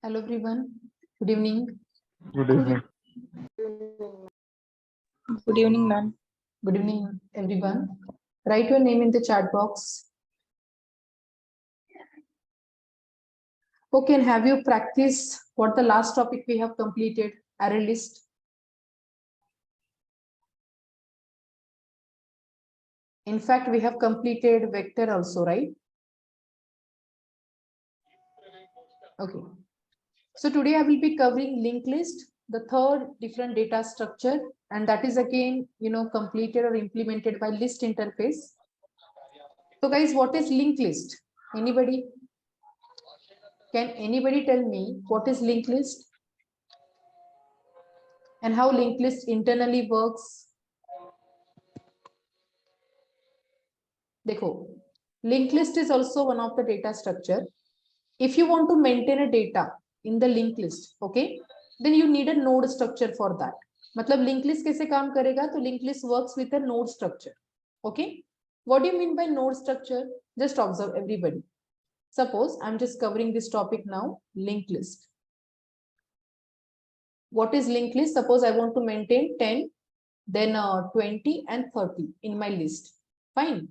Hello everyone. Good evening. Good evening. Good evening, ma'am. Good evening everyone. Write your name in the chat box. Okay, and have you practiced what the last topic we have completed? Array list. In fact, we have completed vector also, right? Okay. So today I will be covering linked list, the third different data structure, and that is again, completed or implemented by list interface. So guys, what is linked list? Anybody? Can anybody tell me what is linked list? And how linked list internally works? Dekho, linked list is also one of the data structure. If you want to maintain a data in the linked list, okay, then you need a node structure for that. मतलब linked list कैसे काम करेगा? तो linked list works with a node structure. Okay, what do you mean by node structure? Just observe everybody. Suppose I'm just covering this topic now, linked list. What is linked list? Suppose I want to maintain 10, then 20 and 30 in my list. Fine.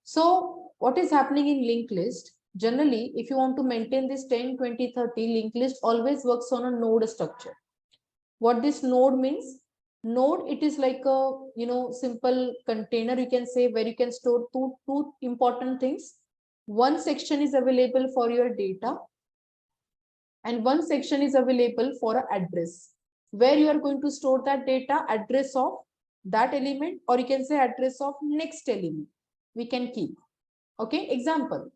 So what is happening in linked list? Generally, if you want to maintain this 10, 20, 30, linked list always works on a node structure. What this node means? Node, it is like a simple container, you can say, where you can store two important things. One section is available for your data, and one section is available for an address, where you are going to store that data, address of that element, or you can say address of next element we can keep. Okay, example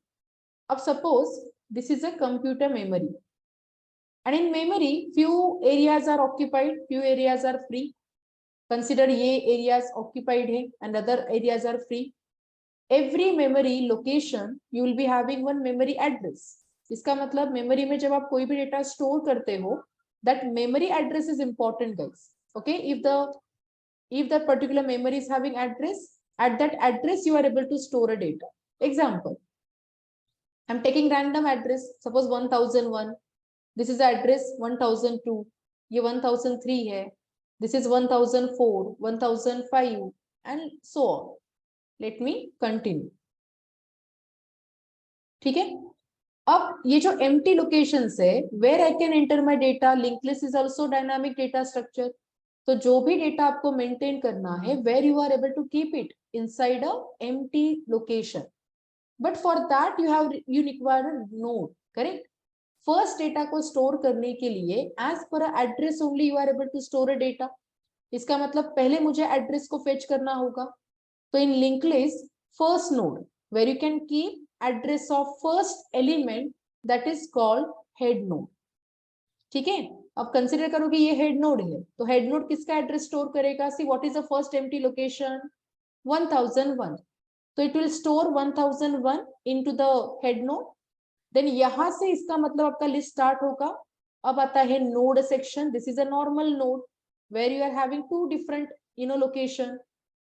of suppose this is a computer memory, and in memory few areas are occupied, few areas are free. Consider ye areas occupied hai and other areas are free. Every memory location you will be having one memory address. इसका मतलब memory में जब आप कोई भी data store करते हो, that memory address is important, guys. Okay, if the particular memory is having address, at that address you are able to store a data. Example, I'm taking random address, suppose 1001. This is the address 1002. ये 1003 है. This is 1004, 1005 and so on. Let me continue. ठीक है. अब ये जो empty locations है, where I can enter my data, linked list is also dynamic data structure. तो जो भी डेटा आपको मेंटेन करना है, where you are able to keep it inside a empty location. But for that you require a node, correct? First data को store करने के लिए as per address only you are able to store a data. इसका मतलब पहले मुझे address को fetch करना होगा. तो in linked list, first node where you can keep address of first element, that is called head node. ठीक है, अब कंसिडर करो कि ये हेड नोड है, तो हेड नोड किसका एड्रेस स्टोर करेगा? See what is the first empty location? 1001. तो it will store 1001 into the head node. Then यहां से इसका मतलब आपका लिस्ट स्टार्ट होगा. अब आता है node section. This is a normal node where you are having two different location.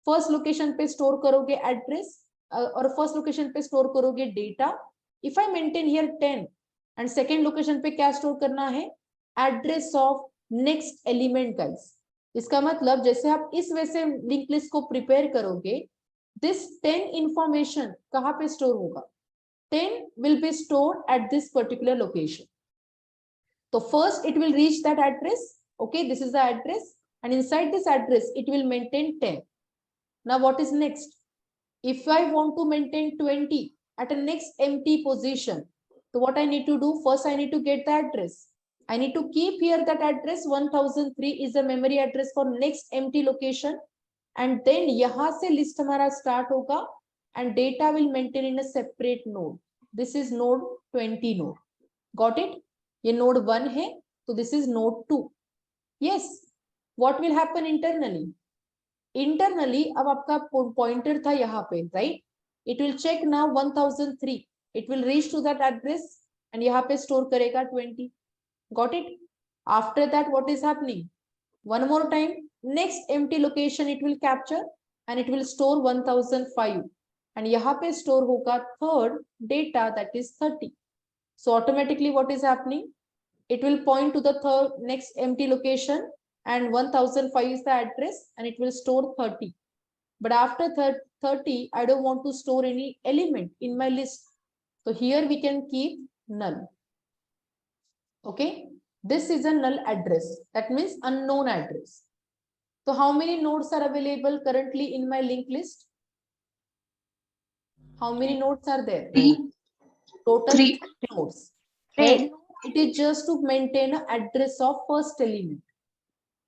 First location पे स्टोर करोगे एड्रेस और फर्स्ट लोकेशन पे स्टोर करोगे data. If I maintain here 10 and second location पे क्या स्टोर करना है? Address of next element guys. इसका मतलब जैसे आप इस वे से लिंक लिस्ट को प्रिपेयर करोगे, दिस 10 इंफॉर्मेशन कहां पे स्टोर होगा? 10 will be stored at this particular location. So first it will reach that address. Okay, this is the address, and inside this address it will maintain 10. Now what is next? If I want to maintain 20 at a next empty position, so what I need to do? First I need to get the address. I need to keep here that address 1003 is the memory address for next empty location, and then yahan se list hamara start hoga and data will maintain in a separate node. This is node 20 node. Got it? ये node 1 है, so this is node 2. Yes, what will happen internally? Internally, अब आपका pointer था यहाँ पे, right? It will check now 1003. It will reach to that address and यहाँ पे store करेगा 20. Got it? After that, what is happening? One more time, next empty location it will capture and it will store 1005. And यहाँ पे store होगा third data, that is 30. So automatically what is happening? it will point to the third next empty location, and 1005 is the address, and it will store 30. But after 30, I don't want to store any element in my list. So here we can keep null. Okay, this is a null address, that means unknown address. So how many nodes are available currently in my linked list? How many nodes are there? Total 3 nodes. Head node, it is just to maintain an address of first element.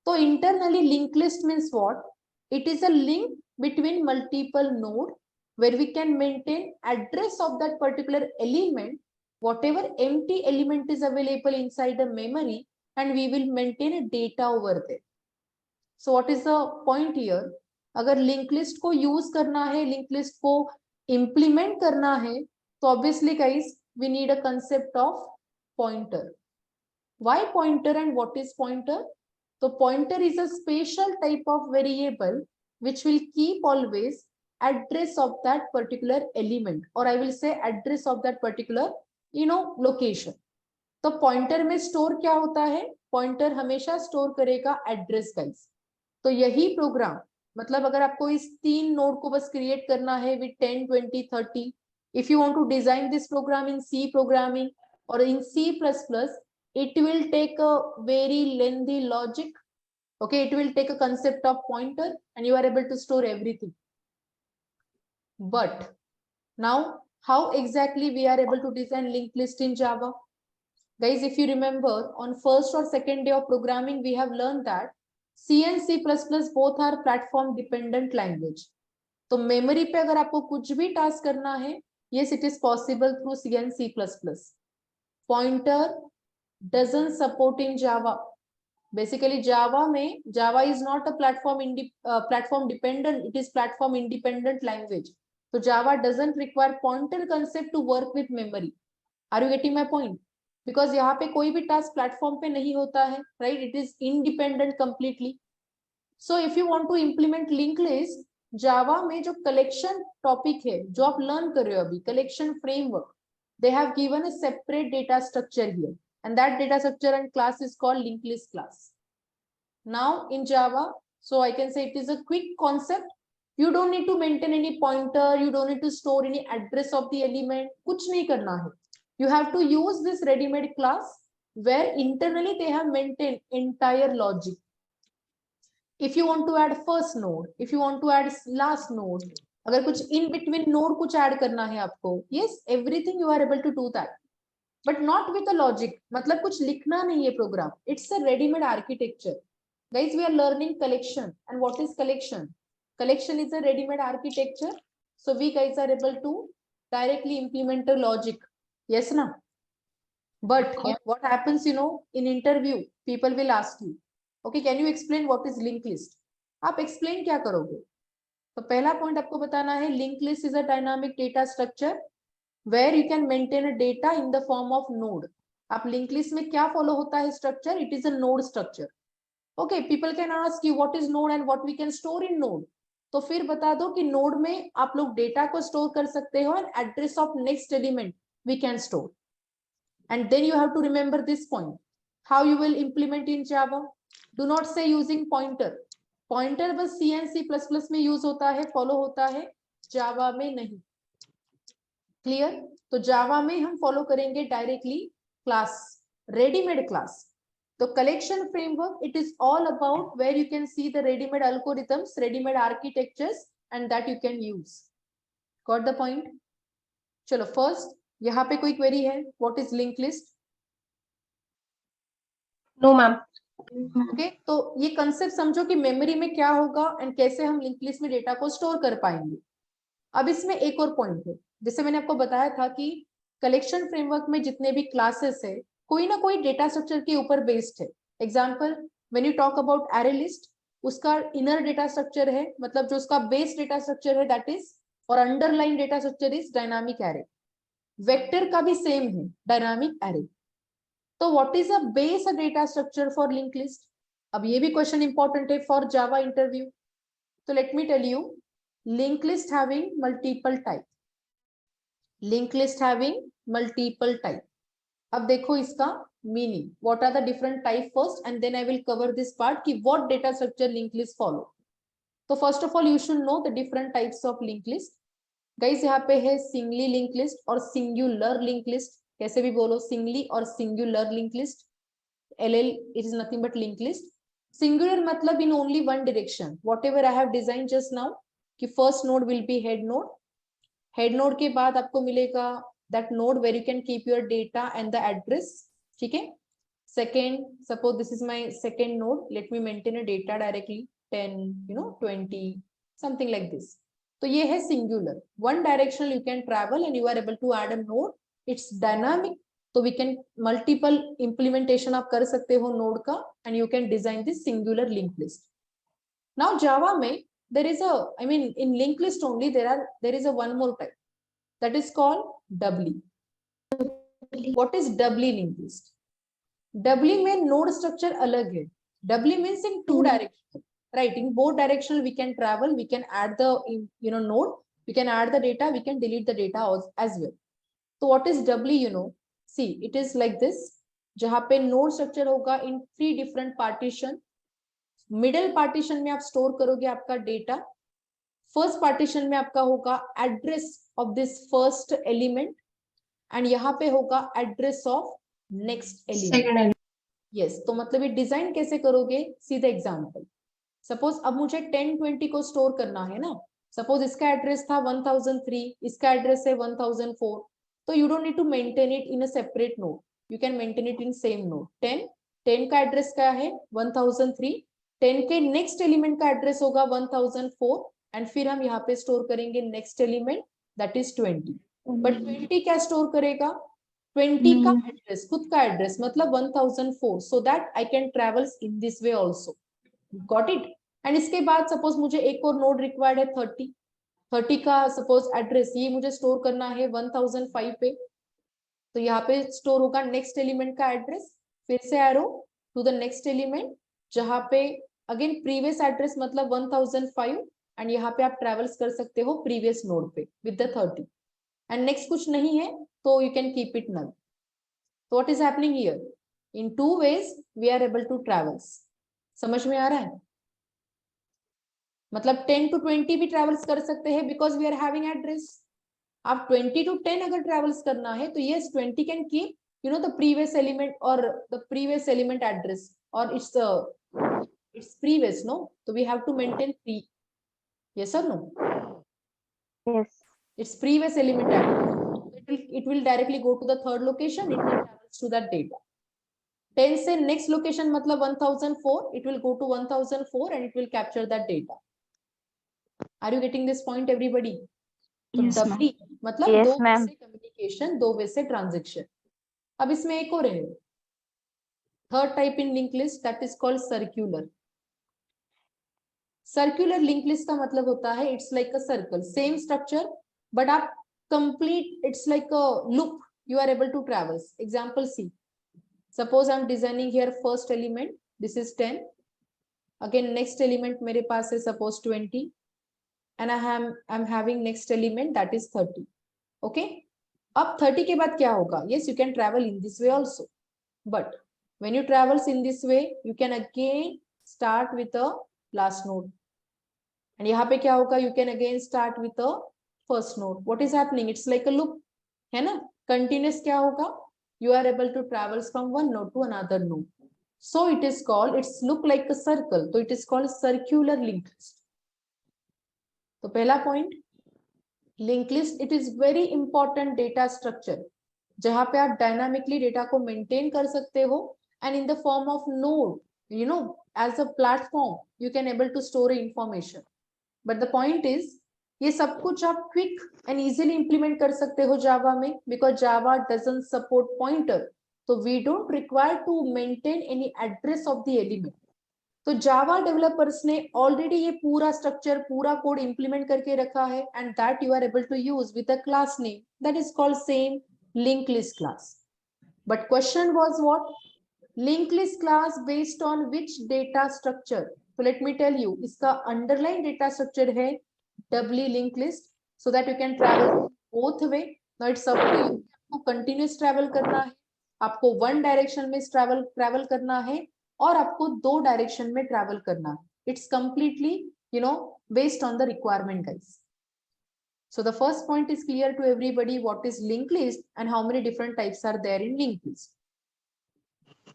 So internally linked list means what? It is a link between multiple nodes where we can maintain address of that particular element, whatever empty element is available inside the memory, and we will maintain a data over there. So what is the point here? अगर linked list को use करना है, linked list को implement करना है, तो obviously guys we need a concept of pointer. Why pointer and what is pointer? So pointer is a special type of variable which will keep always address of that particular element, or I will say address of that particular location. तो pointer में store क्या होता है? Pointer हमेशा store करेगा address guys. तो यही programme, मतलब अगर आपको इस 3 नोड को बस क्रिएट करना है with 10, 20, 30, if you want to design this program in C programming or in C++, it will take a very lengthy logic. Okay, it will take a concept of pointer and you are able to store everything. But now how exactly we are able to design linked list in Java? Guys, if you remember, on first or second day of programming, we have learned that C and C++ both are platform dependent language. तो memory पे अगर आपको कुछ भी task करना है, yes, it is possible through C and C++. Pointer doesn't support in Java. Basically, Java is not a platform dependent. It is platform independent language. So Java doesn't require pointer concept to work with memory. Are you getting my point? Because यहाँ पे कोई भी task platform पे नहीं होता है, right? It is independent completely. So if you want to implement linked list, Java में जो collection topic है, जो आप learn कर रहे हो अभी, collection framework, they have given a separate data structure here, and that data structure and class is called linked list class. Now in Java, so I can say it is a quick concept. You don't need to maintain any pointer, you don't need to store any address of the element, कुछ नहीं करना है. You have to use this ready-made class where internally they have maintained entire logic. If you want to add first node, if you want to add last node, अगर कुछ in between node कुछ add करना है आपको, yes, everything you are able to do that, but not with a logic. मतलब कुछ लिखना नहीं है program. It's a ready-made architecture. Guys, we are learning collection, and what is collection? Collection is a ready-made architecture. So we guys are able to directly implement a logic. Yes, na? But what happens, in interview, people will ask you, okay, can you explain what is linked list? आप explain क्या करोगे? तो पहला point आपको बताना है, linked list is a dynamic data structure where you can maintain a data in the form of node. आप linked list में क्या follow होता है structure? It is a node structure. Okay, people can ask you what is node and what we can store in node. तो फिर बता दो कि node में आप लोग data को store कर सकते हो and address of next element we can store. And then you have to remember this point. How you will implement in Java? Do not say using pointer. Pointer बस C and C++ में use होता है, follow होता है, Java में नहीं. Clear? तो Java में हम follow करेंगे directly class, ready-made class. The collection framework, it is all about where you can see the ready-made algorithms, ready-made architectures, and that you can use. Got the point? चलो first, यहाँ पे कोई query है? What is linked list? No, ma'am. Okay, तो ये concept समझो कि memory में क्या होगा and कैसे हम linked list में data को store कर पाएंगे. अब इसमें एक और point है, जैसे मैंने आपको बताया था कि collection framework में जितने भी classes है, कोई ना कोई data structure के ऊपर based है. Example, when you talk about array list, उसका inner data structure है, मतलब जो उसका base data structure है, that is, और underlying data structure is dynamic array. Vector का भी same है, dynamic array. तो what is a base data structure for linked list? अब ये भी question important है for Java interview. So let me tell you, linked list having multiple type. Linked list having multiple type. अब देखो इसका meaning, what are the different type first and then I will cover this part कि what data structure link list follow. तो first of all you should know the different types of link list. Guys यहाँ पे है singly link list और singular link list, कैसे भी बोलो, singly और singular link list. LL it is nothing but linked list. Singular मतलब in only one direction. Whatever I have designed just now, कि first node will be head node. Head node के बाद आपको मिलेगा that node where you can keep your data and the address. ठीक है? Second, suppose this is my second node. Let me maintain a data directly 10, 20, something like this. तो ये है singular. One directional you can travel and you are able to add a node. It's dynamic. तो we can multiple implementation आप कर सकते हो node का and you can design this singular link list. Now Java में there is a, I mean in link list only there is a one more type that is called doubly. What is doubly link list? Doubly में node structure अलग है। Doubly means in two direction, right? In both direction we can travel, we can add the node, we can add the data, we can delete the data as well. तो what is doubly? See, it is like this, जहां पे node structure होगा इन 3 different partition. Middle partition में आप store करोगे आपका data. First partition में आपका होगा address of this first element and यहाँ पे होगा address of next element. Yes, तो मतलब ये डिजाइन कैसे करोगे? सीधा एग्जांपल, सपोज अब मुझे 1020 को स्टोर करना है ना। सपोज इसका एड्रेस था 1003, इसका एड्रेस है 1004, तो you don't need to maintain it in a separate node. You can maintain it in same node. 10 का एड्रेस क्या है? 1003। 10 के नेक्स्ट एलिमेंट का एड्रेस होगा 1004 एंड फिर हम यहाँ पे स्टोर करेंगे next element that is 20। But 20 क्या स्टोर करेगा? 20 का एड्रेस, खुद का एड्रेस, मतलब 1004, so that I can travel in this way also. Got it? And इसके बाद सपोज मुझे एक और नोड रिक्वायर्ड है 30 का सपोज एड्रेस, ये मुझे स्टोर करना है 1005 पे, तो यहाँ पे स्टोर होगा नेक्स्ट एलिमेंट का एड्रेस, फिर से arrow to the next element जहाँ पे अगेन प्रीवियस एड्रेस मतलब 1005 एंड यहाँ पे आप ट्रेवल्स कर सकते हो प्रीवियस नोड पे विद द 30 एंड नेक्स्ट कुछ नहीं है तो you can keep it null. तो what is happening here? In 2 ways we are able to traverse. समझ में आ रहा है? मतलब 10 to 20 भी ट्रेवल्स कर सकते हैं because we are having address. आप 20 to 10 अगर ट्रेवल्स करना है तो yes 20 can keep the previous element और द प्रीवियस एलिमेंट एड्रेस और इट्स प्रीवियस, नो? तो we have to maintain 3। Yes और no? Yes. Its previous element address, it will directly go to the third location, it will travels to that data। 10 से next location मतलब 1004, it will go to 1004 and it will capture that data। Are you getting this point everybody? तो Yes, डबली मतलब Yes, दो वे ma'am. से communication, 2 वे से transaction. अब इसमें एक और है, third type in link list that is called circular. Circular link list का मतलब होता है it's like a circle, same structure but आप complete, it's like a loop, you are able to travels. Example see, suppose I am designing here first element, this is 10, again next element मेरे पास है suppose 20 and I'm having next element that is 30। okay, अब 30 के बाद क्या होगा? yes you can travel in this way also, but when you travels in this way you can again start with a last node and यहाँ पे क्या होगा? you can again start with a first node। what is happening? it's like a loop, है ना? continuous क्या होगा? you are able to travel from one node to another node, so it is called, it's look like a circle, so it is called circular linked list। तो पहला point, link list it is very important data structure जहां पे आप dynamically data को maintain कर सकते हो and in the form of node, as a platform you can able to store information. But the point is ये सब कुछ आप क्विक एंड इजीली इंप्लीमेंट कर सकते हो जावा में, because Java doesn't support pointer, तो we don't require to maintain any address of the element. तो जावा डेवलपर्स ने ऑलरेडी ये पूरा स्ट्रक्चर, पूरा कोड इंप्लीमेंट करके रखा है and that you are able to use with a class name that is called same link list class. But question was what? Link list class based on which data structure? तो let me tell you, इसका underline data structure है doubly link list, so that you can travel both way. Now it's up to you, आपको continuous travel करना है आपको one direction में travel करना है और आपको दो डायरेक्शन में ट्रैवल करना है. It's completely based on the requirement, guys. So the first point is clear to everybody what is linked list and how many different types are there in linked list.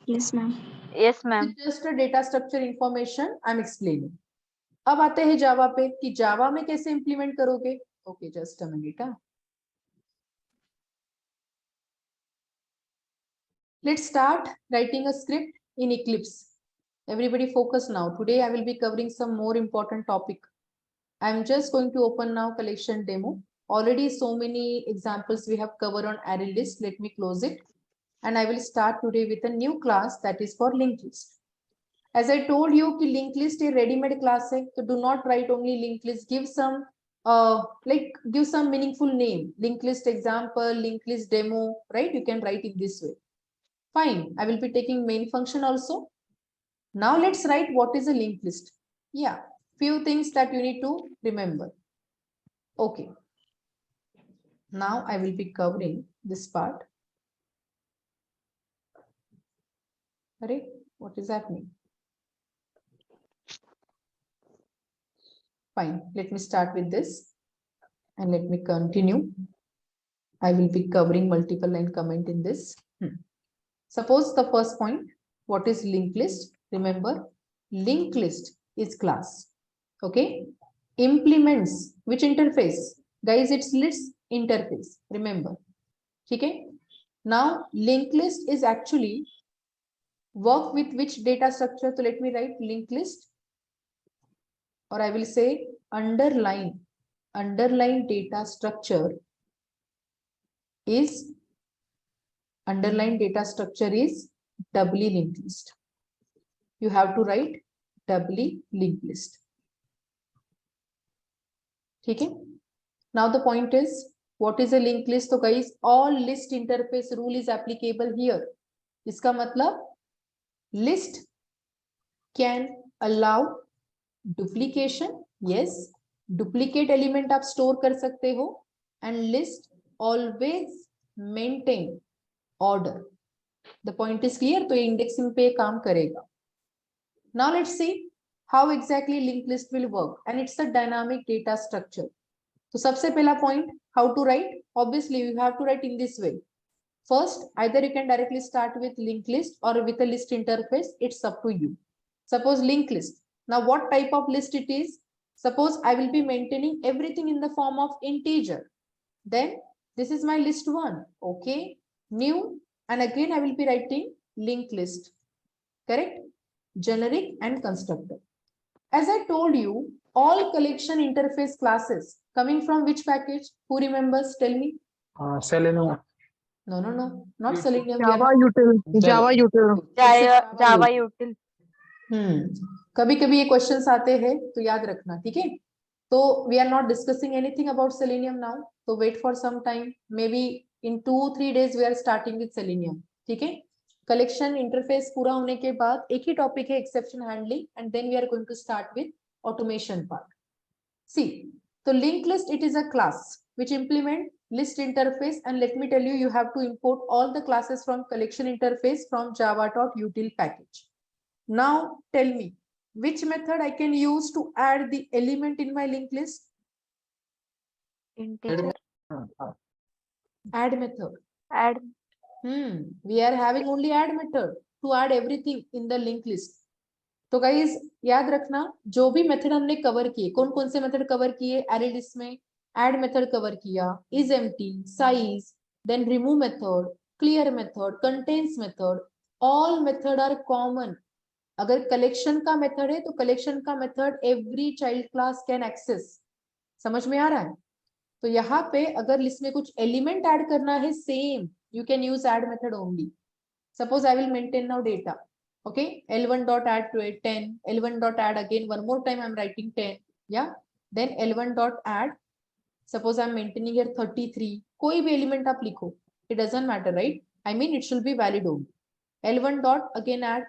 Yes, ma'am. Yes, ma'am. It's just a data structure information I'm explaining. अब आते हैं जावा पे कि जावा में कैसे implement करोगे. Okay, just a minute. Let's start writing a script in Eclipse. Everybody focus now. Today I will be covering some more important topic. I'm just going to open now collection demo. Already so many examples we have covered on array list. Let me close it. And I will start today with a new class that is for linked list. As I told you, कि linked list a ready-made class है, so do not write only linked list. Give some give some meaningful name. Linked list example, linked list demo, right? You can write it this way. Fine. I will be taking main function also. Now let's write what is a linked list. Yeah, few things that you need to remember. Okay. Now I will be covering this part. Alright, what is happening? Fine, let me start with this and let me continue. I will be covering multiple line comment in this. Suppose the first point, what is linked list? Remember, linked list is class. Okay, implements which interface? Guys, it's list interface. Remember. Okay. Now, linked list is actually work with which data structure? So let me write linked list, or I will say underline data structure is doubly linked list. You have to write doubly linked list. Okay. Now the point is, what is a linked list? So guys, all list interface rule is applicable here. इसका मतलब list can allow duplication. Yes, duplicate element आप store कर सकते हो, and list always maintain order. The point is clear. तो indexing पे काम करेगा. Now let's see how exactly linked list will work, and it's a dynamic data structure. So सबसे पहला point, how to write? Obviously you have to write in this way. First, either you can directly start with linked list or with a list interface. It's up to you. Suppose linked list. Now what type of list it is? Suppose I will be maintaining everything in the form of integer. Then this is my list one. Okay, new, and again I will be writing linked list. Correct? Generic and constructor. As I told you, all collection interface classes coming from which package? Who remembers? Tell me. Selenium. No, not Selenium. Java util. Java util. Java util. कभी कभी ये questions आते हैं तो याद रखना, ठीक है. तो we are not discussing anything about Selenium now, तो wait for some time, maybe in 2-3 days we are starting with Selenium. ठीक है. कलेक्शन इंटरफेस पूरा होने के बाद एक ही टॉपिक है exception handling, and then we are going to start with automation part. See, तो link list, it is a class which implement list interface, and let me tell you, you have to import all the classes from collection interface from java.util package. Now tell me, which method I can use to add the element in my linked list? Integer. Add method. Add. We are having only add method to add everything in the linked list. तो guys याद रखना, जो भी method हमने cover किए, कौन कौन से मेथड कवर किए अरे लिस्ट में? एड मेथड कवर किया, is empty, size, then remove method, clear method, contains method. All method are common. अगर कलेक्शन का मेथड है तो कलेक्शन का method every child class can access. समझ में आ रहा है? तो यहाँ पे अगर लिस्ट में कुछ एलिमेंट ऐड करना है, same you can use add method only. Suppose I will maintain now data. Okay, L1 dot add to it 10, L1 dot add again one more time I'm writing 10, yeah, then L1 dot add, suppose I'm maintaining here 33, कोई भी element आप लिखो, it doesn't matter, right? I mean it should be valid only. L1 dot again add,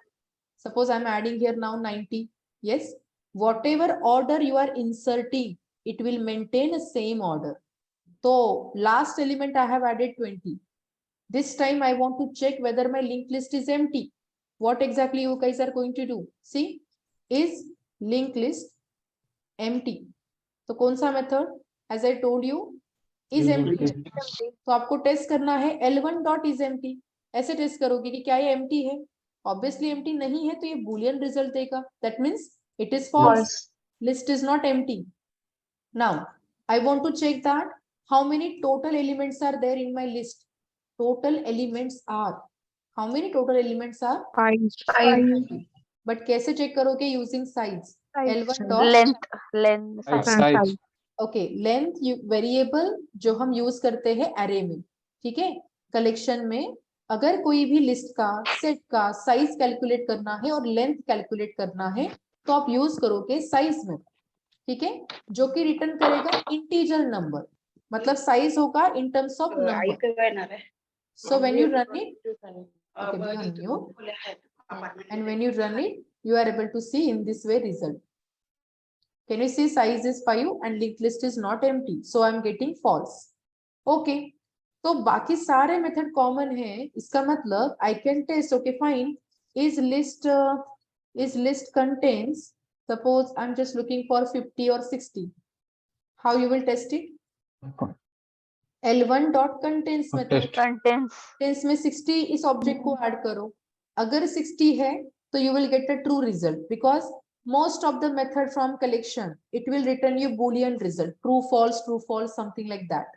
suppose I'm adding here now 90, yes, whatever order you are inserting, it will maintain the same order. So last element I have added 20, This time I want to check whether my linked list is empty. What exactly you guys are going to do? See, is linked list empty? तो कौन सा method? As I told you, is empty. तो आपको test करना है L1 dot is empty. ऐसे test करोगे कि क्या ये एम्प्टी है. ऑब्वियसली एम्प्टी नहीं है तो ये बूलियन रिजल्ट देगा. That means it is false. List is not empty. Now I want to check that how many total elements are there in my list. Total elements are, how many total elements are? 5. But कैसे check करोगे? Using size. L1 dot length Size. Okay, length variable जो हम use करते हैं array में. ठीक है, collection में अगर कोई भी लिस्ट का सेट का साइज कैलकुलेट करना है और लेंथ कैलकुलेट करना है तो आप यूज करोगे साइज में. ठीक है, जो कि रिटर्न करेगा इंटीजर नंबर. मतलब साइज होगा in terms of number. So when you run it, okay, be on mute. And when you run it, you are able to see in this way result. Can you see size is 5 and linked list is not empty? So I'm getting false. Okay. तो बाकी सारे method common है. इसका मतलब I can test. Okay, fine. Is list contains, suppose I'm just looking for 50 or 60. How you will test it? L1 dot contains method. Contains में 60 इस object को add करो. अगर 60 है तो you will get a true result because most of the method from collection it will return you boolean result, true false something like that.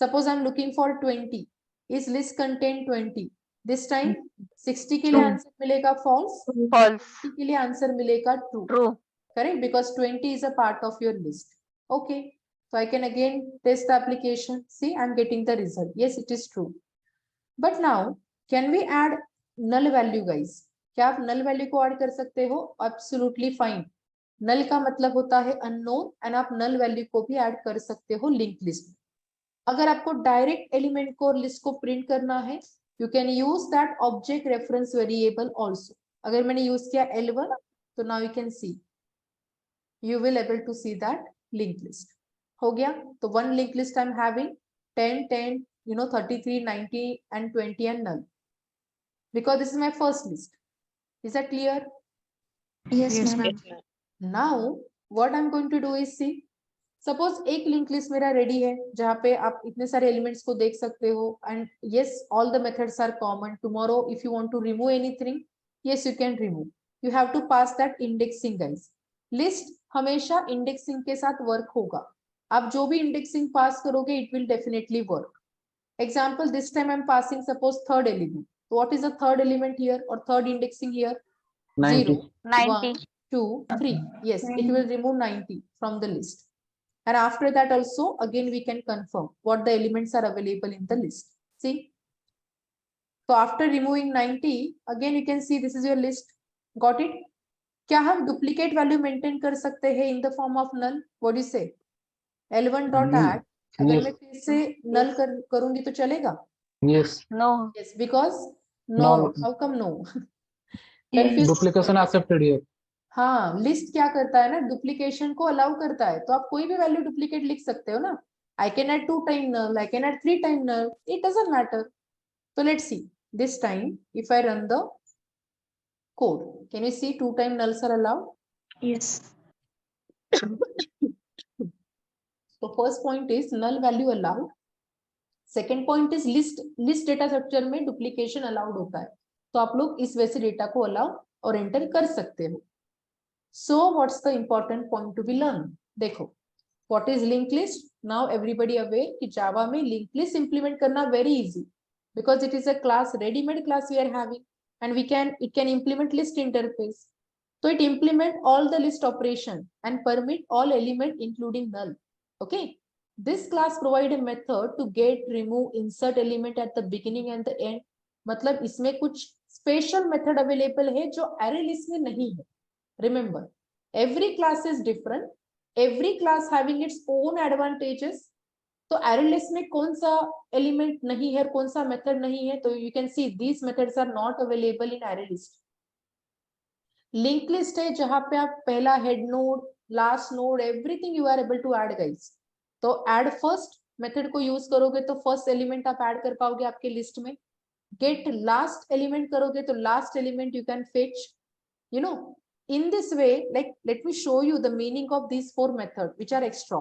Suppose I'm looking for 20. Is list contain 20? This time 60 के लिए answer मिलेगा false, 20 के लिए answer मिलेगा true. Correct, because 20 is a part of your list. Okay, so I can again test the application. See, I'm getting the result. Yes, it is true. But now can we add null value, guys? क्या आप null value को add कर सकते हो? Absolutely fine. null का मतलब होता है unknown and आप null value को भी ऐड कर सकते हो linked list. अगर आपको डायरेक्ट एलिमेंट को लिस्ट को प्रिंट करना है, you can use that object reference variable also. अगर मैंने यूज किया L1 तो now you can see, you will able to see that linked list. हो गया. तो one linked list I'm having 10, 10, 33, 90 and 20 and null. Because this is my first list. Is that clear? Yes, ma'am. Now what I'm going to do is see, suppose एक linked list मेरा ready है जहाँ पे आप इतने सारे elements को देख सकते हो and yes, all the methods are common. Tomorrow if you want to remove anything, yes, you can remove. You have to pass that indexing, guys. List हमेशा indexing के साथ work होगा. आप जो भी indexing pass करोगे, it will definitely work. Example, this time I'm passing suppose third element. What is the third element here or third indexing here? 90. 0, 1, 2, 3. Yes, it will remove 90 from the list. And after that also, again, we can confirm what the elements are available in the list. See? So after removing 90, again, you can see this is your list. Got it? क्या हम duplicate value maintain कर सकते हैं in the form of null? What do you say? L1 dot add. अगर मैं फिर से null करूंगी तो चलेगा? Yes. No. Yes, because no. How come no? Duplication accepted here. हाँ, लिस्ट क्या करता है ना, डुप्लीकेशन को अलाउ करता है. तो आप कोई भी वैल्यू डुप्लीकेट लिख सकते हो ना. I can add 2 time null, I can add 3 time null, it doesn't matter. तो let's see this time if I run the code, can you see 2 time nulls are allowed? Yes. So first point is null value allowed. Second point is list data structure में duplication allowed होता है. तो आप लोग इस वजह से data को अलाउ और एंटर कर सकते हो. So what's the important point to be learned? देखो, what is linked list? Now everybody aware कि Java में linked list implement करना very easy because it is a class, ready-made class we are having, and it can implement list interface. So it implement all the list operation and permit all element including null. Okay. This class provide a method to get, remove, insert element at the beginning and the end. मतलब इसमें कुछ special method available है जो array list में नहीं है. Remember, every class is different. Every class having its own advantages. तो array list में कौन सा element नहीं है, कौन सा method नहीं है, तो you can see these methods are not available in array list. Linked list है जहाँ पे आप पहला head node, last node, everything you are able to add, guys. तो add first, मेथड को यूज करोगे तो फर्स्ट एलिमेंट आप ऐड कर पाओगे आपके लिस्ट में. गेट लास्ट एलिमेंट करोगे तो last element you can fetch. You know, in this way, like let me show you the meaning of these four methods which are extra.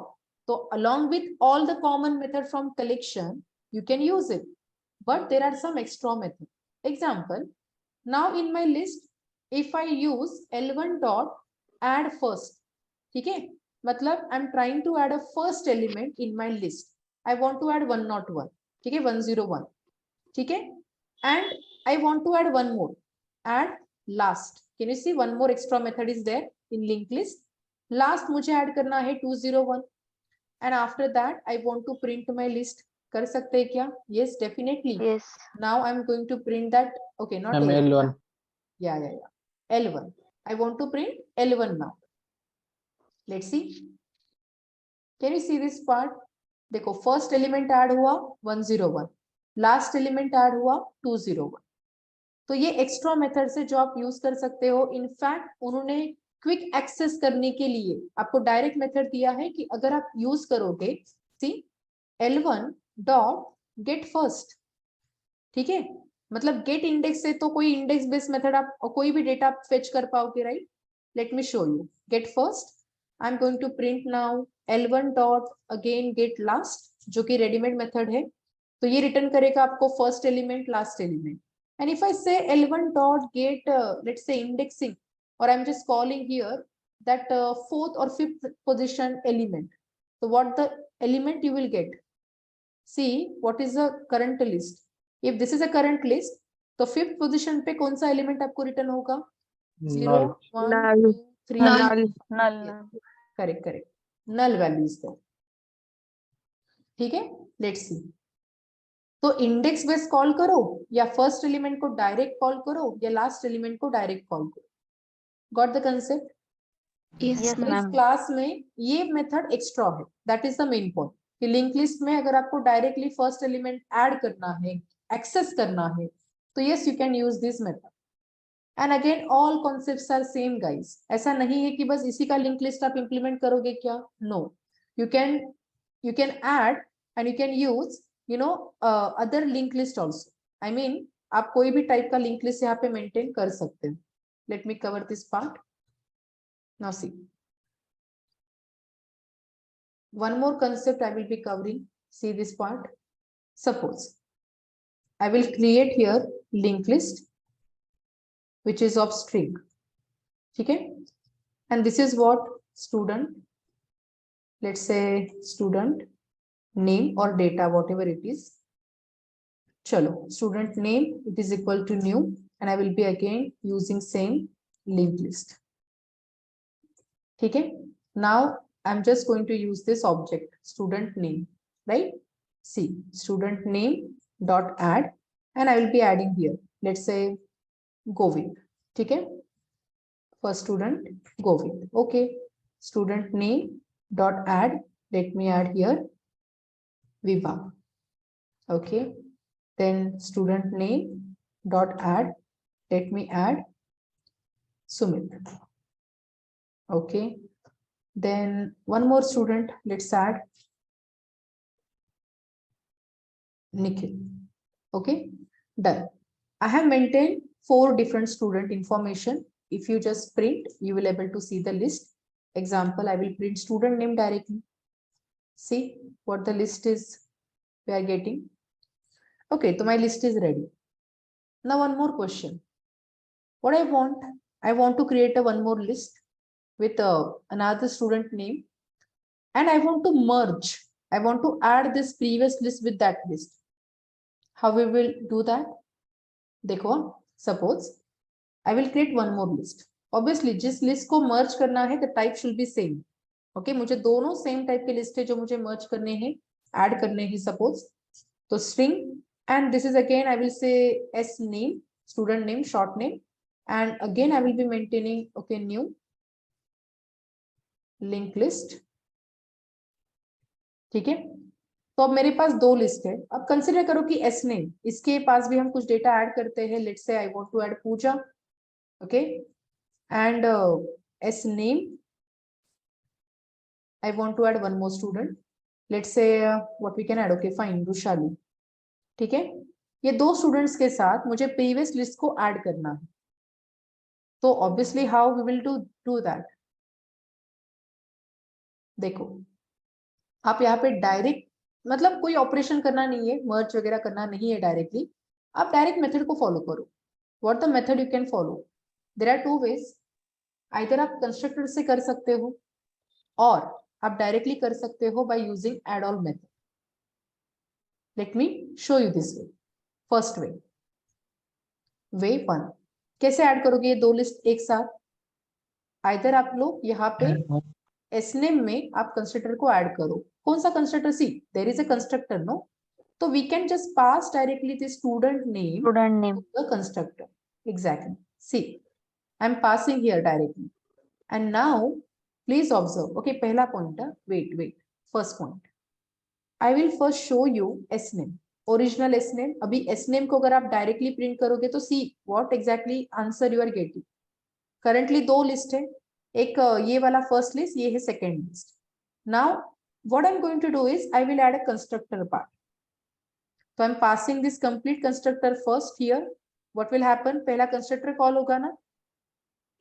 So along with all the common method from collection, you can use it, but there are some extra method. Example, now in my list, if I use L1 dot add first, ठीक है, मतलब I'm trying to add a first element in my list. I want to add 101, ठीक है, 101, ठीक है, and I want to add one more, add last. Can you see one more extra method is there in linked list? Last मुझे add करना है 201 and after that I want to print my list. कर सकते हैं क्या? Yes, definitely. Yes. Now I'm going to print that. Okay, not L1. Yeah. L1. I want to print L1 now. Let's see. Can you see this part? देखो first element add हुआ 101, last element add हुआ 201. तो ये extra method से जो आप use कर सकते हो. इनफैक्ट उन्होंने क्विक एक्सेस करने के लिए आपको डायरेक्ट मेथड दिया है कि अगर आप यूज करोगे सी L1 डॉट गेट फर्स्ट, ठीक है, मतलब गेट इंडेक्स से तो कोई इंडेक्स बेस्ड मेथड आप कोई भी डेटा आप फेच कर पाओगे, right. Let me show you. Get first, I am going to print now L1 dot again get last, जो कि रेडीमेड मेथड है. तो ये रिटर्न करेगा आपको first element last element. And if I say L1 dot get let's say indexing, or I'm just calling here that fourth or fifth position element, so what the element you will get? See what is the current list. If this is a current list, तो fifth position पे कौन सा element आपको return होगा? 0, 1, Null. 2, 3. Null. Null. Correct. Null value is there. ठीक है, let's see. तो index base call करो या फर्स्ट एलिमेंट को डायरेक्ट कॉल करो या लास्ट एलिमेंट को डायरेक्ट कॉल करो. Got the concept? Yes, Yes, ma'am. इस क्लास में ये मेथड एक्स्ट्रा है. That is the main point कि लिंक लिस्ट में अगर आपको डायरेक्टली फर्स्ट एलिमेंट ऐड करना है, एक्सेस करना है, तो yes you can use this method. And again all concepts are same guys. ऐसा नहीं है कि बस इसी का लिंक लिस्ट आप इंप्लीमेंट करोगे क्या. No, you can add and you can use other link list also. I mean, आप कोई भी टाइप का लिंक लिस्ट यहाँ पे मेंटेन कर सकते हो. Let me cover this part. Now see, one more concept I will be covering. See this part. Suppose I will create here linked list which is of string. ठीक है, and this is what student, let's say student name or data, whatever it is. Chalo, student name, it is equal to new, and I will be again using same linked list. Okay, now I'm just going to use this object student name, right? See, student name dot add, and I will be adding here, let's say Govind. Okay, for student Govind. Okay, student name dot add, let me add here Viva. Okay, then student name dot add, let me add Sumit. Okay, then one more student, let's add Nikhil. Okay, done. I have maintained 4 different student information. If you just print, you will able to see the list. Example, I will print student name directly. See what the list is we are getting. Okay, so my list is ready. Now one more question. What I want to create a one more list with another student name, and I want to merge. I want to add this previous list with that list. How we will do that? देखो, suppose I will create one more list. Obviously, जिस list को merge करना है, the type should be same. Okay, मुझे दोनों same type के list है जो मुझे merge करने हैं, add करने हैं. Suppose तो string, and this is again I will say s name, student name, short name, and again I will be maintaining okay new linked list. ठीक है, तो अब मेरे पास 2 लिस्ट है. अब कंसिडर करो कि एस नेम, इसके पास भी हम कुछ डेटा ऐड करते हैं. Let's say I want to add Pooja. Okay, and as name I want to add one more student. Let's say what we can add, okay fine, Rushali, ठीक है। ये दो स्टूडेंट्स के साथ मुझे प्रीवियस लिस्ट को ऐड करना है, तो obviously how we will do that. देखो आप यहाँ पे डायरेक्ट, मतलब कोई ऑपरेशन करना नहीं है, मर्ज वगैरह करना नहीं है डायरेक्टली, आप डायरेक्ट मेथड को फॉलो करो। What the method you can follow, there are two ways. Either आप कंस्ट्रक्टर से कर सकते हो और आप डायरेक्टली कर सकते हो by using add all method. Let me show you this way. First way, way one, कैसे ऐड करोगे ये दो लिस्ट एक साथ? आइदर आप लोग यहाँ पे एसनेम में आप कंस्ट्रक्टर को ऐड करो। कौन सा constructor? See there is a constructor, no, तो we can just pass directly the student name Student name. The constructor. Exactly, see I am passing here directly and now please observe. Okay, पहला point है, wait, first point, I will first show you sname, original sname. अभी sname को अगर आप directly print करोगे तो see what exactly answer you are getting. Currently दो list है, एक ये वाला फर्स्ट लिस्ट, ये है second list. Now what I am going to do is I will add a constructor part. तो I am passing this complete constructor first here. What will happen, पहला constructor call होगा ना,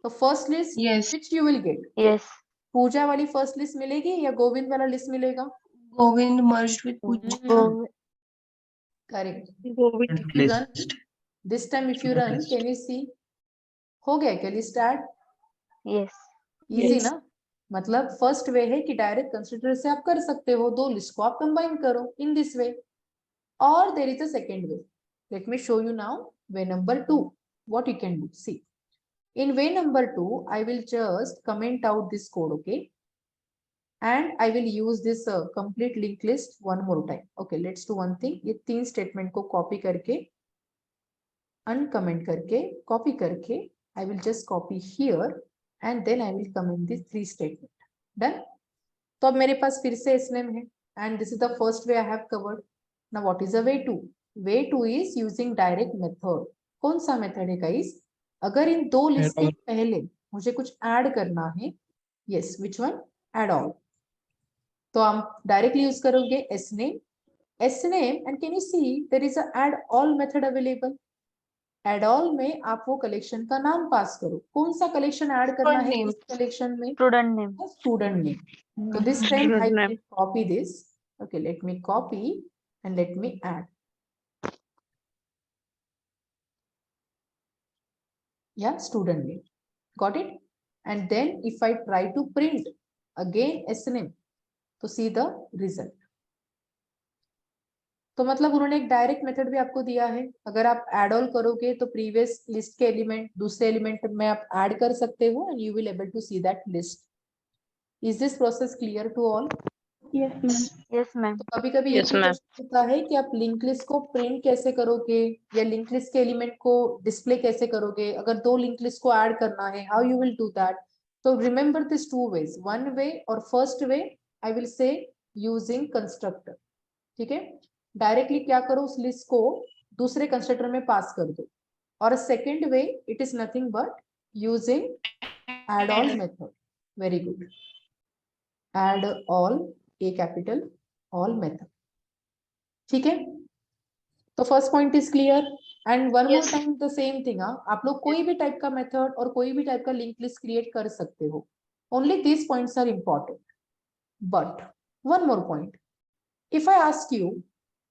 तो first list which you will get, Yes. Pooja वाली first list मिलेगी या गोविंद वाला list मिलेगा? Govind merged with Pooja. Go. Correct. Govind If you run this time, if you run, can you see हो गया क्या list add? Yes. Easy Yes. ना, मतलब फर्स्ट वे है कि डायरेक्ट कंसिडर से आप कर सकते हो, दो लिस्ट को आप कंबाइन करो इन दिस वे। और there is a second way, let me show you now way number 2 what you can do. See in way number 2 I will just comment out this code, okay, and I will use this complete linked list one more time. Okay, let's do one thing, ये तीन statement को copy करके uncomment करके copy करके I will just copy here and then I will comment these three statement. Done? तो अब मेरे पास फिर से SNAME है and this is the first way I have covered. Now what is the way 2? Way 2 is using direct method. कौन सा method है guys? अगर इन दो लिस्ट के पहले मुझे कुछ ऐड करना है, yes, which one? Add all. तो हम डायरेक्टली यूज करोगे SNAME and can you see there is a add all method available. Add all में आप वो कलेक्शन का नाम पास करो। कौन सा कलेक्शन ऐड करना है इस कलेक्शन में? Student name. Student name. तो this time I will copy this, okay, let me copy and let me add, या student name, got it. And then if I try to print again SNAME, तो see the result. तो मतलब उन्होंने एक direct method भी आपको दिया है, अगर आप एड ऑल करोगे तो प्रीवियस लिस्ट के एलिमेंट दूसरे एलिमेंट में आप ऐड कर सकते हो and you will able to see that list. Is this process clear to all? Yes, ma'am. Yes, ma'am. तो कभी कभी ये भी क्वेश्चन होता है कि आप लिंक लिस्ट को प्रिंट कैसे करोगे या लिंक लिस्ट के एलिमेंट को डिस्प्ले कैसे करोगे, अगर दो लिंक लिस्ट को ऐड करना है, how you will do that. तो remember this two ways, one way और first way I will say using constructor, ठीक है। डायरेक्टली क्या करो, उस लिस्ट को दूसरे कंस्ट्रक्टर में पास कर दो। और second way it is nothing but using add all method. Very good, add all, A capital, all method, ठीक है। तो first point is clear and one more time the same thing, आप लोग कोई भी टाइप का मेथड और कोई भी टाइप का लिंक लिस्ट क्रिएट कर सकते हो, only these points are important. But one more point, if I ask you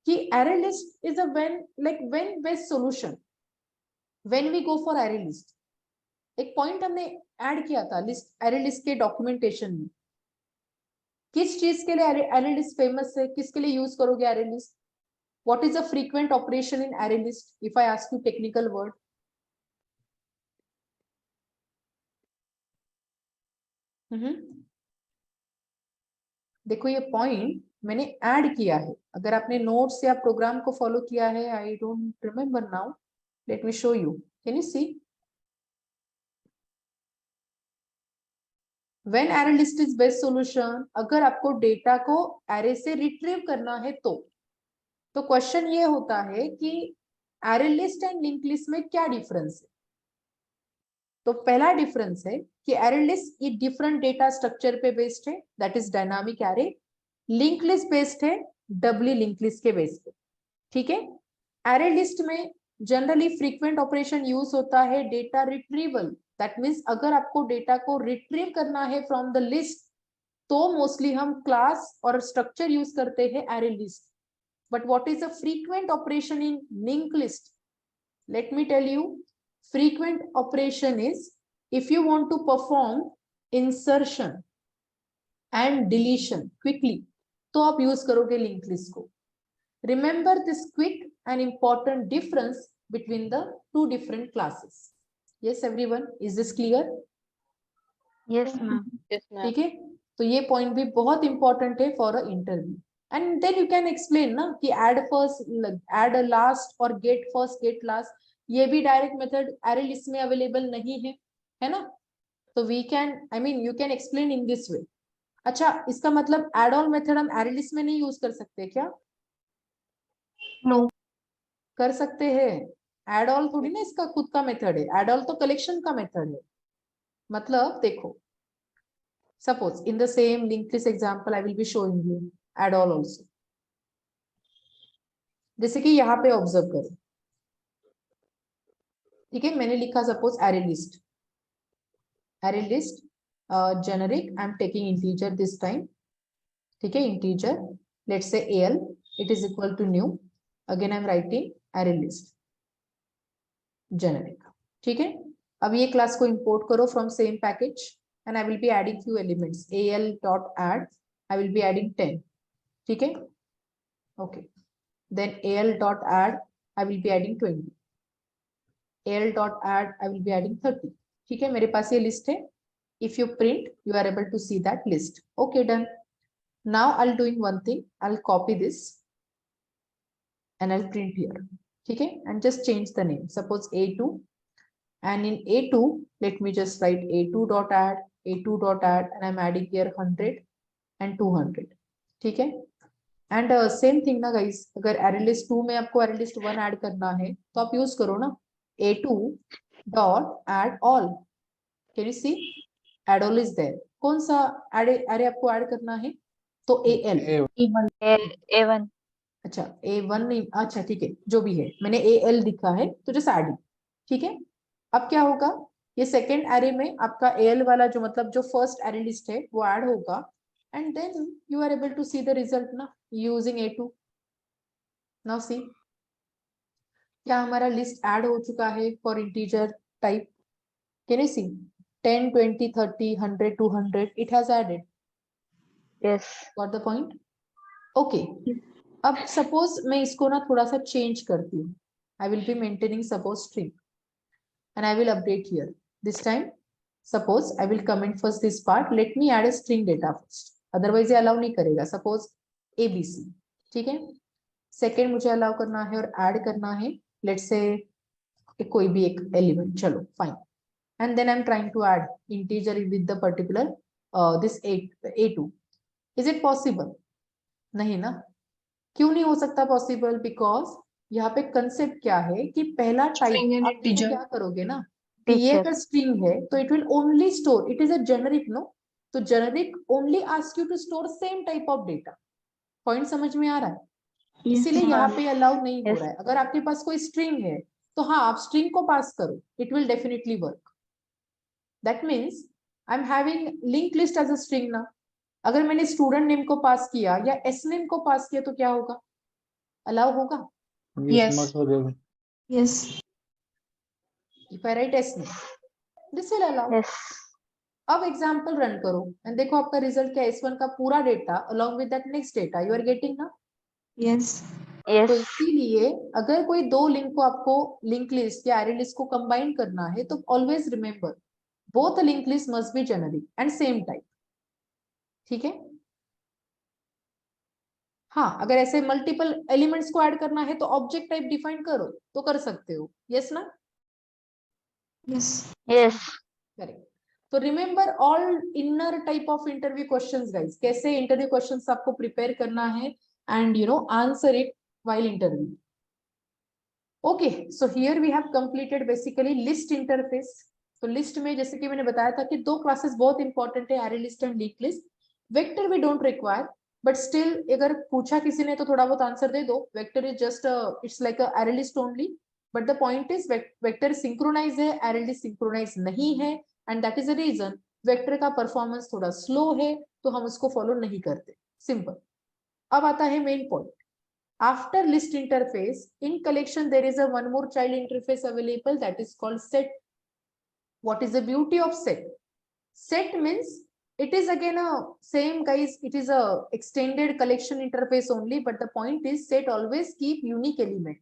कि array list is a when best solution when we go for array list, एक point हमने add किया था list, array list के documentation में, किस चीज के लिए array list फेमस है, किसके लिए यूज करोगे array list? What is a frequent operation in array list? If I ask you technical word, देखो ये पॉइंट मैंने ऐड किया है, अगर आपने नोट्स या प्रोग्राम को फॉलो किया है, I don't remember now, let me show you, can you see? When array list is best solution, अगर आपको डेटा को एरे से रिट्रीव करना है तो क्वेश्चन ये होता है कि array list and link list में क्या डिफरेंस है। तो पहला डिफरेंस है कि एरे लिस्ट ये डिफरेंट डेटा स्ट्रक्चर पे बेस्ड है, that is dynamic array, link list based है डबली लिंक लिस्ट के बेस पे, ठीक है। एरे लिस्ट में जनरली फ्रीक्वेंट ऑपरेशन यूज होता है डेटा रिट्रीवल, दैट मीन्स अगर आपको डेटा को रिट्रीव करना है फ्रॉम द लिस्ट तो मोस्टली हम क्लास और स्ट्रक्चर यूज करते हैं array list. But what is a frequent operation in link list? Let me tell you, frequent operation is if you want to perform insertion and deletion quickly तो आप use करोगे link list को। Remember this quick and important difference between the two different classes. Yes everyone, is this clear? Yes, ma'am. ठीक है, तो ये point भी बहुत इंपॉर्टेंट है for a interview. And then you can explain ना कि ऐड फर्स्ट ऐड लास्ट और गेट फर्स्ट गेट लास्ट, ये भी डायरेक्ट मेथड एरे लिस्ट में अवेलेबल नहीं है ना, तो we can I mean you can explain in this way. अच्छा, इसका मतलब एड ऑल मेथड हम एरे लिस्ट में नहीं यूज कर सकते क्या? नो, कर सकते हैं। एड ऑल थोड़ी ना इसका खुद का मेथड है, एड ऑल तो कलेक्शन का मेथड है। मतलब देखो, suppose in the same linked list example I will be showing you add all also। जैसे कि यहाँ पे ऑब्जर्व करो, ठीक है, मैंने लिखा suppose array list generic, I am taking integer this time, ठीक है, integer let's say al, it is equal to new, again I am writing array list generic, ठीक है। अब ये क्लास को इंपोर्ट करो from same package and I will be adding few elements, al dot add, I will be adding 10, ठीक है, okay, then al dot add I will be adding 20, al dot add I will be adding 30, ठीक है, मेरे पास ये list है। if you print you are able to see that list, okay, done। now I'll doing one thing, I'll copy this and I'll print here, ठीक है, and just change the name, suppose a2, and in a2 let me just write a2 dot add, a2 dot add, and I'm adding here 100 and 200, ठीक है। And same thing ना guys, अगर array list 2 में आपको array list 1 add करना है तो आप यूज करो ना a2 dot add all, can you see add all is there, कौन सा एरे आपको ऐड करना है? तो al, A1. अच्छा a1 नहीं, अच्छा ठीक है, जो भी है मैंने al लिखा है तो जस्ट ऐड, ठीक है। अब क्या होगा, ये सेकेंड एरे में आपका al वाला जो मतलब जो फर्स्ट एरे लिस्ट है वो ऐड होगा, and then you are able to see the result ना using a2। now see, क्या हमारा लिस्ट ऐड हो चुका है for integer type? Can you see 10 20 30 100 200 it has added, Yes. got the point? okay, अब सपोज मैं इसको ना थोड़ा सा चेंज करती हूँ, I will be maintaining suppose string and I will update here, this time suppose I will comment first this part, let me add a string data first, otherwise ये allow नहीं करेगा, सपोज abc, ठीक है। Second मुझे allow करना है और add करना है लेट्स से कोई भी एक एलिमेंट, चलो fine, and then I am trying to add integer with the particular this a2, is it possible? नहीं ना, क्यों नहीं हो सकता पॉसिबल? बिकॉज यहाँ पे कंसेप्ट क्या है कि पहला String टाइप and आप इसको integer। क्या करोगे ना कि ये Teacher. अगर स्ट्रिंग है तो it will only store, it is a generic no, तो generic only ask you to store same type of data. Point समझ में आ रहा है? इसीलिए यहाँ पे अलाउ नहीं हो Yes. रहा है। अगर आपके पास कोई स्ट्रिंग है तो हाँ आप स्ट्रिंग को पास करो, it will definitely work. That means I am having link list as a string ना, अगर मैंने स्टूडेंट नेम को पास किया या एस नेम को पास किया तो क्या होगा? अलाउ होगा? Yes, Yes। मत हो जाएगा। Yes। If I write as name this will allow. Yes. अब एग्जांपल रन करो एंड देखो आपका रिजल्ट क्या है, S1 का पूरा data along with that next data you are getting ना। Yes। तो Yes. इसीलिए अगर कोई दो लिंक को आपको लिंक लिस्ट या एरे लिस्ट को कंबाइन करना है तो always remember both link list must be generic and same type, ठीक है। हाँ, अगर ऐसे मल्टीपल एलिमेंट्स को ऐड करना है तो ऑब्जेक्ट टाइप डिफाइन करो तो कर सकते हो, यस ना? Yes। Yes. करेक्ट। तो remember all inner type of interview questions guys, कैसे इंटरव्यू क्वेश्चंस आपको प्रिपेयर करना है and you know answer it while interview. Okay, so here we have completed basically list interface. तो list में जैसे कि मैंने बताया था कि दो क्लासेस बहुत इंपॉर्टेंट है, array list and link list. Vector we don't require, but still अगर पूछा किसी ने तो थोड़ा बहुत आंसर दे दो. Vector is just it's like a array list only, but the point is vector synchronize है, array list सिंक्रोनाइज नहीं है, and that is the reason vector का परफॉर्मेंस थोड़ा स्लो है, तो हम उसको फॉलो नहीं करते. सिंपल. अब आता है main point. After list interface, in collection there is a one more child interface available, that is called set. What is the beauty of set? Set means it is again a same guys, it is a extended collection interface only, but the point is set always keep unique element.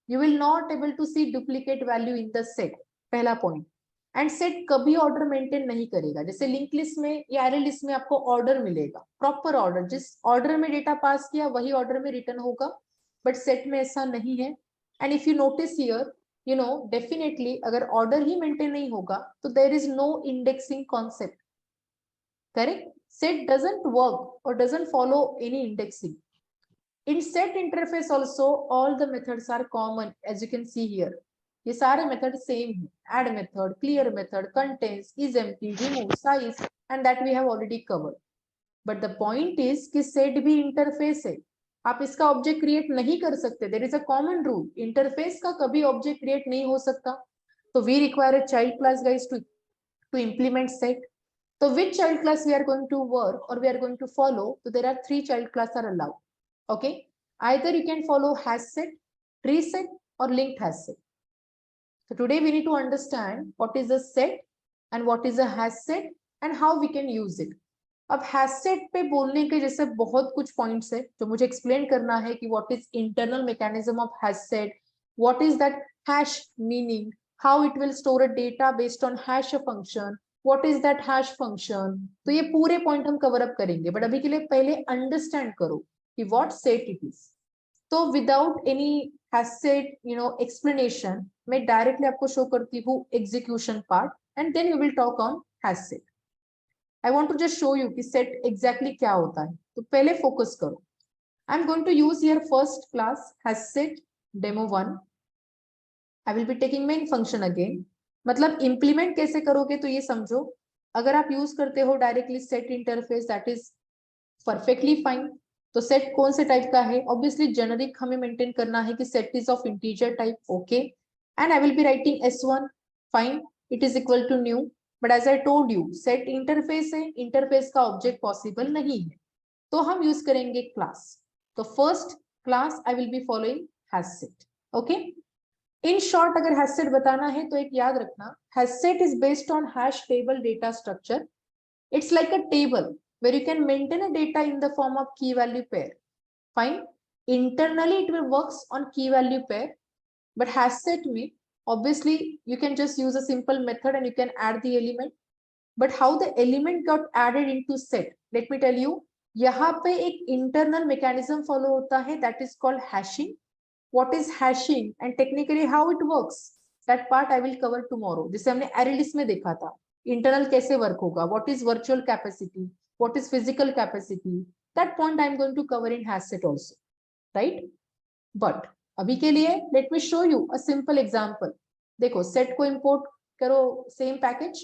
You will not able to see duplicate value in the set. पहला point. And set कभी order maintain नहीं करेगा. जैसे link list में या array list में आपको order मिलेगा, प्रॉपर ऑर्डर, जिस ऑर्डर में डेटा पास किया वही ऑर्डर में रिटर्न होगा, बट सेट में ऐसा नहीं है. And if you notice here, you know, definitely अगर ऑर्डर ही मेंटेन नहीं होगा तो there is no indexing concept. Correct? Set doesn't work और doesn't follow any indexing. In set interface also all the methods are common, as you can see here. ये सारे method same है. Add method, clear method, contents, is empty, remove, size, and that we have already covered. But the point is कि set भी interface है. आप इसका object create नहीं कर सकते. There is a common rule, interface का कभी ऑब्जेक्ट क्रिएट नहीं हो सकता. तो we require a child class guys to implement set. So which child class we are going to work or we are going to follow? So there are 3 child class are allowed. Okay, either you can follow hash set, tree set, or linked hash set. So today we need to understand what is a set and what is a hash set and how we can use it. अब hash set पे बोलने के जैसे बहुत कुछ points है जो मुझे explain करना है कि what is internal mechanism of hash set, what is that hash meaning, how it will store a data based on hash a function, what is that hash function. तो ये पूरे point हम cover up करेंगे, but अभी के लिए पहले understand करो कि what set it is. तो without any hash set, you know, explanation, मैं directly आपको show करती हूँ execution part and then we will talk on hash set. I want to just show you कि set exactly क्या होता है. तो पहले focus करो. I'm going to use here first class hash set demo 1. I will be taking main function again. मतलब implement कैसे करोगे तो ये समझो. अगर आप यूज करते हो directly set interface, that is perfectly fine. तो सेट कौन से टाइप का है? ऑब्वियसली जेनरिक हमें मेंटेन करना है कि set is of integer type. Okay, and I will be writing s1. Fine, it is equal to new. But as I told you, set interface है, इंटरफेस का ऑब्जेक्ट पॉसिबल नहीं है, तो हम यूज करेंगे क्लास. तो first class I will be following hash set. Okay, in short अगर hash set बताना है तो एक याद रखना, hash set is based on hash table data structure. It's like a table where you can maintain a data in the form of key value pair. Fine, internally it will works on key value pair, but hash set में obviously you can just use a simple method and you can add the element. But how the element got added into set, let me tell you. यहाँ पे एक internal mechanism follow होता है, that is called hashing. What is hashing and technically how it works, that part I will cover tomorrow. जिसे हमने array list में देखा था, internal कैसे वर्क होगा, what is virtual capacity, what is physical capacity, that point I am going to cover in hash set also, right? But अभी के लिए let me show you a simple example. देखो set को import करो same package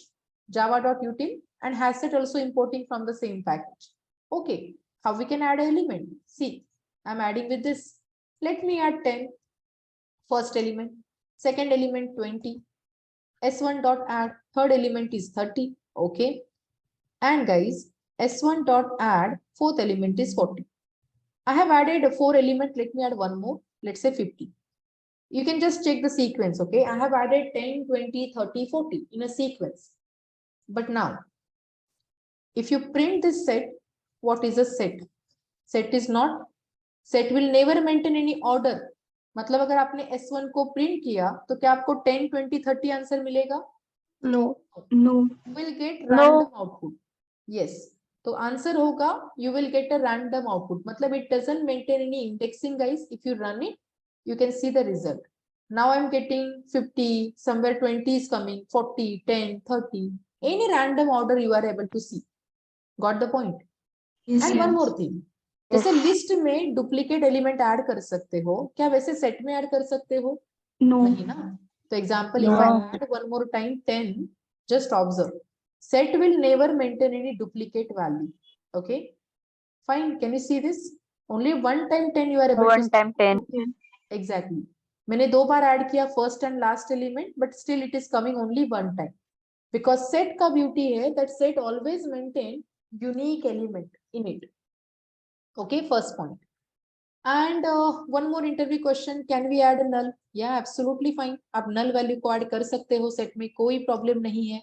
java.util and hash set also importing from the same package. Okay, how we can add an element? See, I'm adding with this. Let me add 10. First element, second element 20. S1 dot add, third element is 30. Okay, and guys, S1 dot add, fourth element is 40. I have added 4 element. Let me add one more. Let's say 50. You can just check the sequence. Okay, I have added 10, 20, 30, 40 in a sequence. But now, if you print this set, what is a set? Set is not, set will never maintain any order. मतलब अगर आपने S1 को print किया तो क्या आपको 10, 20, 30 answer मिलेगा? No. No. Will get No. random output. Yes, तो आंसर होगा you will get a random output. मतलब it doesn't maintain any indexing guys. If you run it, you can see the result. Now I'm getting 50, somewhere 20 is coming, 40, 10, 30. Any random order you are able to see. Got the point? Yes. And one Yes. more thing. जैसे list में duplicate element add कर सकते हो, क्या वैसे set में add कर सकते हो? No. नहीं ना. तो example, if I add one more time 10, just observe, set will never maintain any duplicate value. Okay, Fine. Can you see this? Only one time 10 you are able One to. time 10. Exactly. मैंने 2 बार add किया first and last element, but still it is coming only one time, because set का beauty है that set always maintain unique element in it. Okay, first point. And one more interview question, can we add null? या absolutely fine, आप null value को add कर सकते हो set में, कोई प्रॉब्लम नहीं है.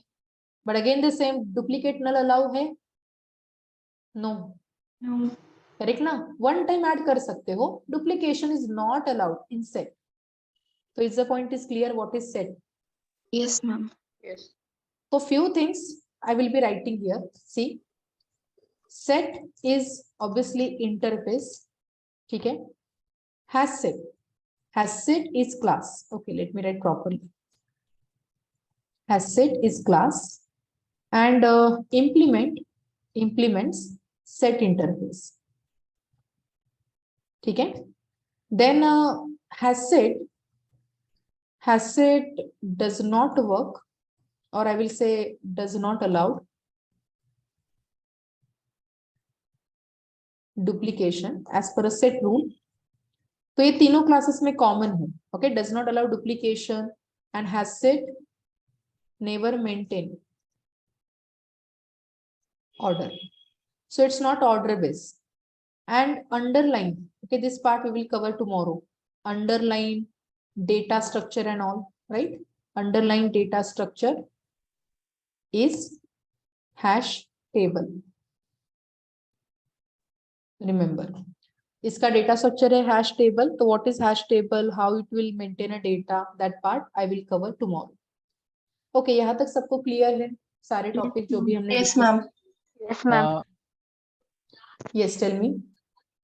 But again the same, duplicate null allow है? नो. No. करेक्ट ना? वन टाइम ऐड कर सकते हो, duplication is not allowed in set. So is the point is clear what is set? Yes, ma'am. Yes. So few things I will be writing here. See, set is obviously interface. ठीक है? Has set is class. Okay, let me write properly. Has set is class, and implements set interface. ठीक है? Then has set does not work, or I will say does not allow duplication as per a set rule. तो ये तीनों classes में common है. Okay, does not allow duplication and has set never maintain order. So it's not order based. And underline, okay, this part we will cover tomorrow. Underline data structure and all, right? Underline data structure is hash table. Remember, इसका data structure है hash table. So what is hash table? How it will maintain a data? That part I will cover tomorrow. Okay, यहाँ तक सबको clear है सारे topic जो भी हमने Yes, ma'am. Yes, ma'am. Yes, tell me.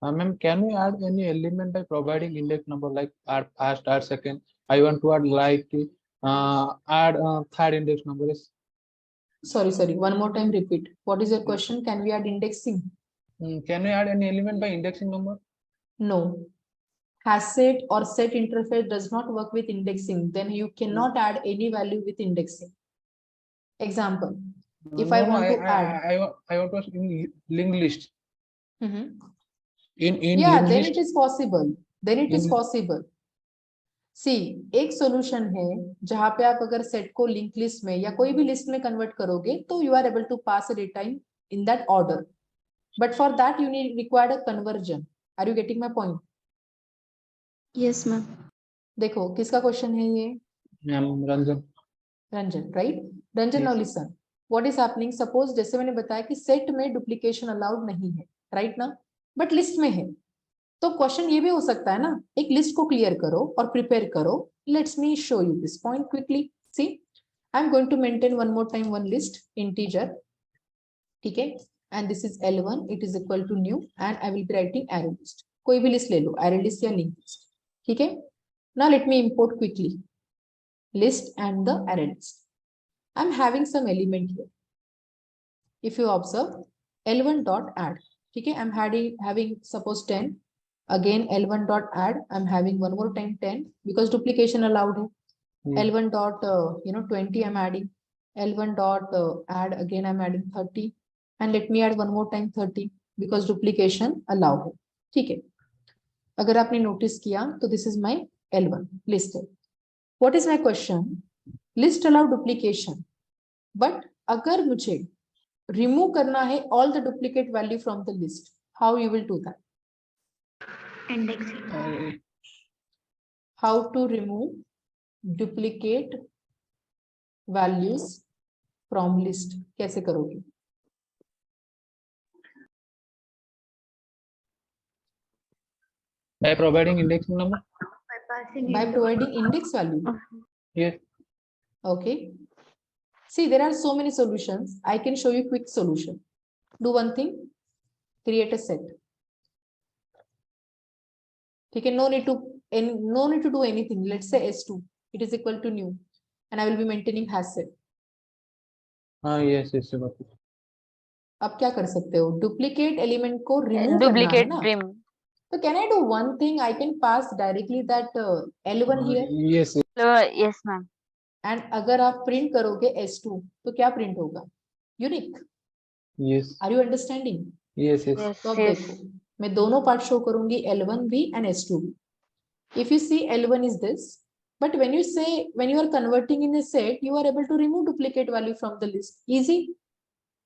Ma'am, can we add any element by providing index number like add first, add second? I want to add like add third index number is. Sorry. One more time, repeat. What is your question? Can we add indexing? Can we add any element by indexing number? No. Has set or set interface does not work with indexing. Then you cannot add any value with indexing. Example. If I want to add. I want to add in linked list. Mhm. In Yeah, linked then list. it is possible. Then it is In- possible. See, एक solution है जहां पे आप अगर set को link list में या कोई भी list में convert करोगे तो you are able to pass a data in that order. But for that you need required a conversion. Are you getting my point? Yes, ma'am. देखो किसका क्वेश्चन है ये? Ranjan. Ranjan, right? Ranjan, now listen, what is happening? Suppose जैसे मैंने बताया कि set में duplication allowed नहीं है, राइट ना, बट लिस्ट में है. तो क्वेश्चन ये भी हो सकता है ना, एक लिस्ट को क्लियर करो और प्रिपेयर करो. Let's me show you this point quickly. See, I am going to maintain one more time one list integer, ठीक है, and this is L1, it is equal to new, and I will be writing array list. कोई भी list ले लो, array list या link list, ठीक है. Now let me import quickly list and the array list. I'm having some element here. If you observe, L1 dot add, okay, I'm having suppose 10. Again L1 dot add, I'm having one more time 10 because duplication allowed. L1 dot 20 I'm adding. L1 dot add, again I'm adding 30, and let me add one more time 30 because duplication allowed. ठीक है, अगर आपने notice किया तो this is my L1 list. What is my question? List allow duplication, but अगर मुझे remove करना है all the duplicate value from the list, how you will do that? Indexing. How to remove duplicate values from list? कैसे करोगे? By providing indexing number. By providing index value. Yes. Okay. See, there are so many solutions. I can show you quick solution. Do one thing, create a set. Okay, no need to do anything. Let's say S2, it is equal to new, and I will be maintaining hash set. Yes. अब क्या कर सकते हो? Duplicate element को remove करना है Duplicate ना? trim. So can I do one thing? I can pass directly that L1 here, Yes. Yes, ma'am. and अगर आप print करोगे S2 तो क्या print होगा? Unique. Yes. Are you understanding? Yes, yes. Yes, तो अब yes. देखो मैं दोनों पार्ट शो करूंगी L1 भी and S2 भी. If you see L1 is this, but when you say when you are converting in a set, you are able to remove duplicate value from the list. Easy.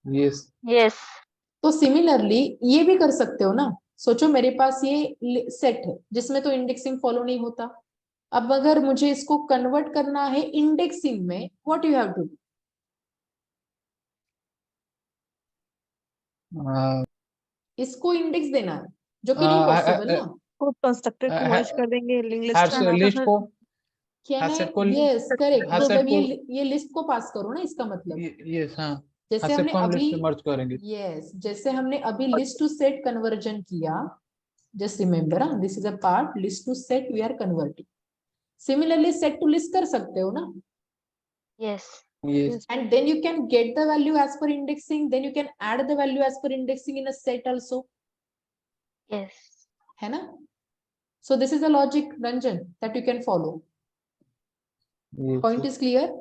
Yes. Yes. तो similarly ये भी कर सकते हो ना. सोचो मेरे पास ये सेट है जिसमें तो इंडेक्सिंग फॉलो नहीं होता. अब अगर मुझे इसको कन्वर्ट करना है इंडेक्सिंग में, what you have to do? इसको इंडेक्स देना है जो कि नहीं पॉसिबल ना. को कंस्ट्रक्टर को मर्ज कर देंगे लिंक लिस्ट हैश में लिस्ट को कैन हैश आई? सेट को यस करेक्ट. हैश तो सेट जब को ये लिस्ट को पास करो ना, इसका मतलब यस हाँ जैसे हैश सेट हमने को हम अभी लिस्ट से मर्ज करेंगे. यस जैसे हमने अभी लिस्ट टू सेट कन्वर्जन किया. Just remember this is a part list to set we are converting. Similarly set to list कर सकते हो ना. Yes. Yes. And then you can get the value as per indexing, then you can add the value as per indexing in a set also. Yes. है ना? So this is the logic, Ranjan, that you can follow. Yes. Point is clear?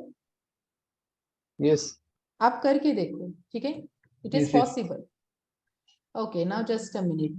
Yes. आप करके देखो, ठीक है? It is Yes, yes. possible. Okay, now just a minute.